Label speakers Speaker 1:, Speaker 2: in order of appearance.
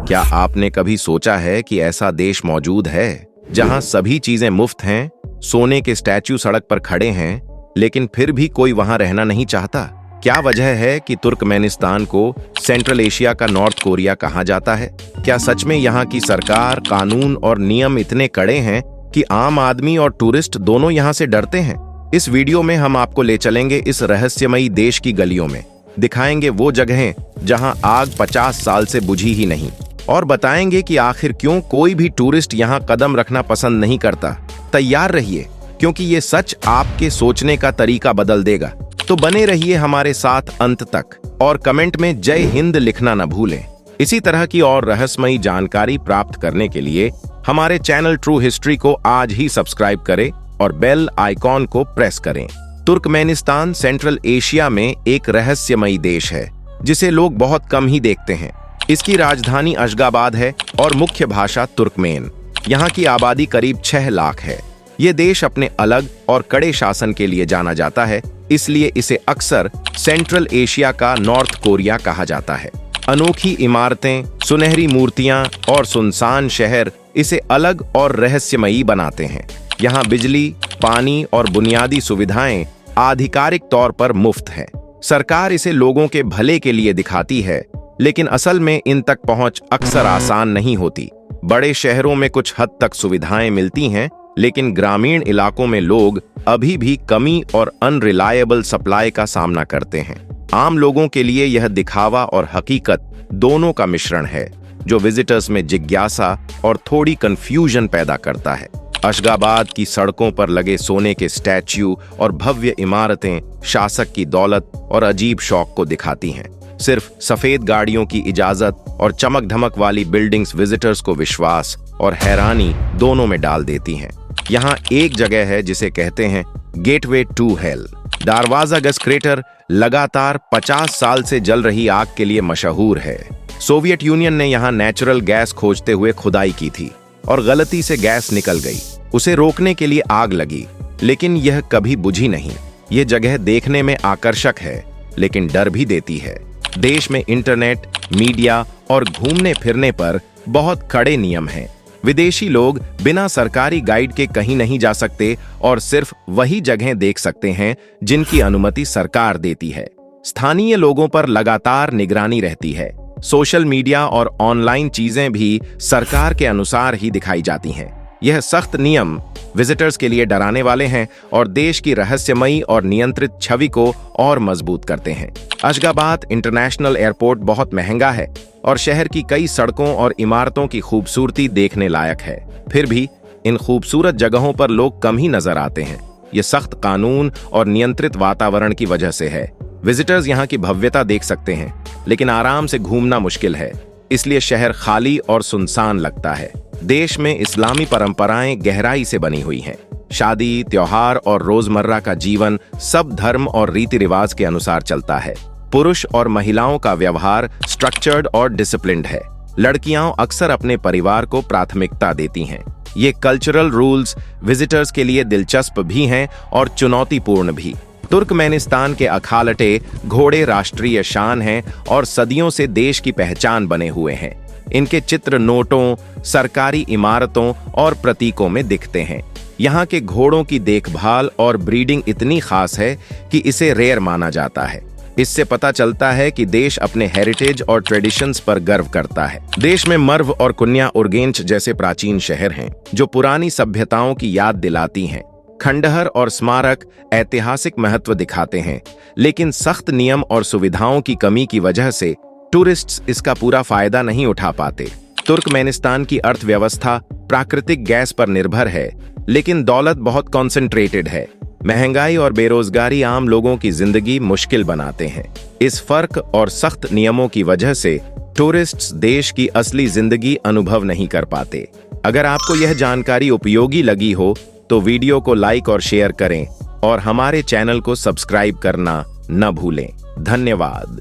Speaker 1: क्या आपने कभी सोचा है कि ऐसा देश मौजूद है जहां सभी चीजें मुफ्त हैं, सोने के स्टैच्यू सड़क पर खड़े हैं, लेकिन फिर भी कोई वहां रहना नहीं चाहता? क्या वजह है कि तुर्कमेनिस्तान को सेंट्रल एशिया का नॉर्थ कोरिया कहा जाता है? क्या सच में यहाँ की सरकार, कानून और नियम इतने कड़े हैं कि आम आदमी और टूरिस्ट दोनों यहाँ से डरते हैं? इस वीडियो में हम आपको ले चलेंगे इस रहस्यमयी देश की गलियों में, दिखाएंगे वो जगहें जहां आग 50 साल से बुझी ही नहीं, और बताएंगे कि आखिर क्यों कोई भी टूरिस्ट यहां कदम रखना पसंद नहीं करता। तैयार रहिए, क्योंकि ये सच आपके सोचने का तरीका बदल देगा। तो बने रहिए हमारे साथ अंत तक, और कमेंट में जय हिंद लिखना न भूलें। इसी तरह की और रहस्यमयी जानकारी प्राप्त करने के लिए हमारे चैनल ट्रू हिस्ट्री को आज ही सब्सक्राइब करें और बेल आइकॉन को प्रेस करें। तुर्कमेनिस्तान सेंट्रल एशिया में एक रहस्यमयी देश है जिसे लोग बहुत कम ही देखते हैं। इसकी राजधानी अशगाबाद है और मुख्य भाषा तुर्कमेन। यहाँ की आबादी करीब 6 लाख है। ये देश अपने अलग और कड़े शासन के लिए जाना जाता है, इसलिए इसे अक्सर सेंट्रल एशिया का नॉर्थ कोरिया कहा जाता है। अनोखी इमारतें, सुनहरी मूर्तियां और सुनसान शहर इसे अलग और रहस्यमयी बनाते हैं। यहाँ बिजली, पानी और बुनियादी सुविधाएं आधिकारिक तौर पर मुफ्त हैं। सरकार इसे लोगों के भले के लिए दिखाती है, लेकिन असल में इन तक पहुंच अक्सर आसान नहीं होती। बड़े शहरों में कुछ हद तक सुविधाएं मिलती हैं, लेकिन ग्रामीण इलाकों में लोग अभी भी कमी और अनरिलायबल सप्लाई का सामना करते हैं। आम लोगों के लिए यह दिखावा और हकीकत दोनों का मिश्रण है, जो विजिटर्स में जिज्ञासा और थोड़ी कंफ्यूजन पैदा करता है। अशगाबाद की सड़कों पर लगे सोने के स्टैच्यू और भव्य इमारतें शासक की दौलत और अजीब शौक को दिखाती हैं। सिर्फ सफेद गाड़ियों की इजाजत और चमक धमक वाली बिल्डिंग्स विजिटर्स को विश्वास और हैरानी दोनों में डाल देती हैं। यहाँ एक जगह है जिसे कहते हैं gateway to hell. Darvaza gas crater लगातार 50 साल से जल रही आग के लिए मशहूर है। सोवियत यूनियन ने यहाँ नेचुरल गैस खोजते हुए खुदाई की थी और गलती से गैस निकल गई। उसे रोकने के लिए आग लगी, लेकिन यह कभी बुझी नहीं। यह जगह देखने में आकर्षक है, लेकिन डर भी देती है। देश में इंटरनेट, मीडिया और घूमने फिरने पर बहुत कड़े नियम हैं। विदेशी लोग बिना सरकारी गाइड के कहीं नहीं जा सकते और सिर्फ वही जगहें देख सकते हैं जिनकी अनुमति सरकार देती है। स्थानीय लोगों पर लगातार निगरानी रहती है। सोशल मीडिया और ऑनलाइन चीजें भी सरकार के अनुसार ही दिखाई जाती हैं। यह सख्त नियम विजिटर्स के लिए डराने वाले हैं और देश की रहस्यमयी और नियंत्रित छवि को और मजबूत करते हैं। अशगाबाद इंटरनेशनल एयरपोर्ट बहुत महंगा है और शहर की कई सड़कों और इमारतों की खूबसूरती देखने लायक है। फिर भी इन खूबसूरत जगहों पर लोग कम ही नजर आते हैं। ये सख्त कानून और नियंत्रित वातावरण की वजह से है। विजिटर्स यहाँ की भव्यता देख सकते हैं, लेकिन आराम से घूमना मुश्किल है, इसलिए शहर खाली और सुनसान लगता है। देश में इस्लामी परंपराएं गहराई से बनी हुई हैं। शादी, त्योहार और रोजमर्रा का जीवन सब धर्म और रीति रिवाज के अनुसार चलता है। पुरुष और महिलाओं का व्यवहार स्ट्रक्चर्ड और डिसिप्लिन्ड है। लड़कियां अक्सर अपने परिवार को प्राथमिकता देती हैं। ये कल्चरल रूल्स विजिटर्स के लिए दिलचस्प भी हैं और चुनौतीपूर्ण भी। तुर्कमेनिस्तान के अखालटे घोड़े राष्ट्रीय शान हैं और सदियों से देश की पहचान बने हुए हैं। इनके चित्र नोटों, सरकारी इमारतों और प्रतीकों में दिखते हैं। यहाँ के घोड़ों की देखभाल और ब्रीडिंग इतनी खास है कि इसे रेयर माना जाता है। इससे पता चलता है कि देश अपने हेरिटेज और ट्रेडिशंस पर गर्व करता है। देश में मर्व और कुन्या उर्गेंच जैसे प्राचीन शहर हैं, जो पुरानी सभ्यताओं की याद दिलाती हैं। खंडहर और स्मारक ऐतिहासिक महत्व दिखाते हैं, लेकिन सख्त नियम और सुविधाओं की कमी की वजह से टूरिस्ट्स इसका पूरा फायदा नहीं उठा पाते। तुर्कमेनिस्तान की अर्थव्यवस्था प्राकृतिक गैस पर निर्भर है, लेकिन दौलत बहुत कॉन्सेंट्रेटेड है। महंगाई और बेरोजगारी आम लोगों की जिंदगी मुश्किल बनाते हैं। इस फर्क और सख्त नियमों की वजह से टूरिस्ट्स देश की असली जिंदगी अनुभव नहीं कर पाते। अगर आपको यह जानकारी उपयोगी लगी हो तो वीडियो को लाइक और शेयर करें और हमारे चैनल को सब्सक्राइब करना न भूलें। धन्यवाद।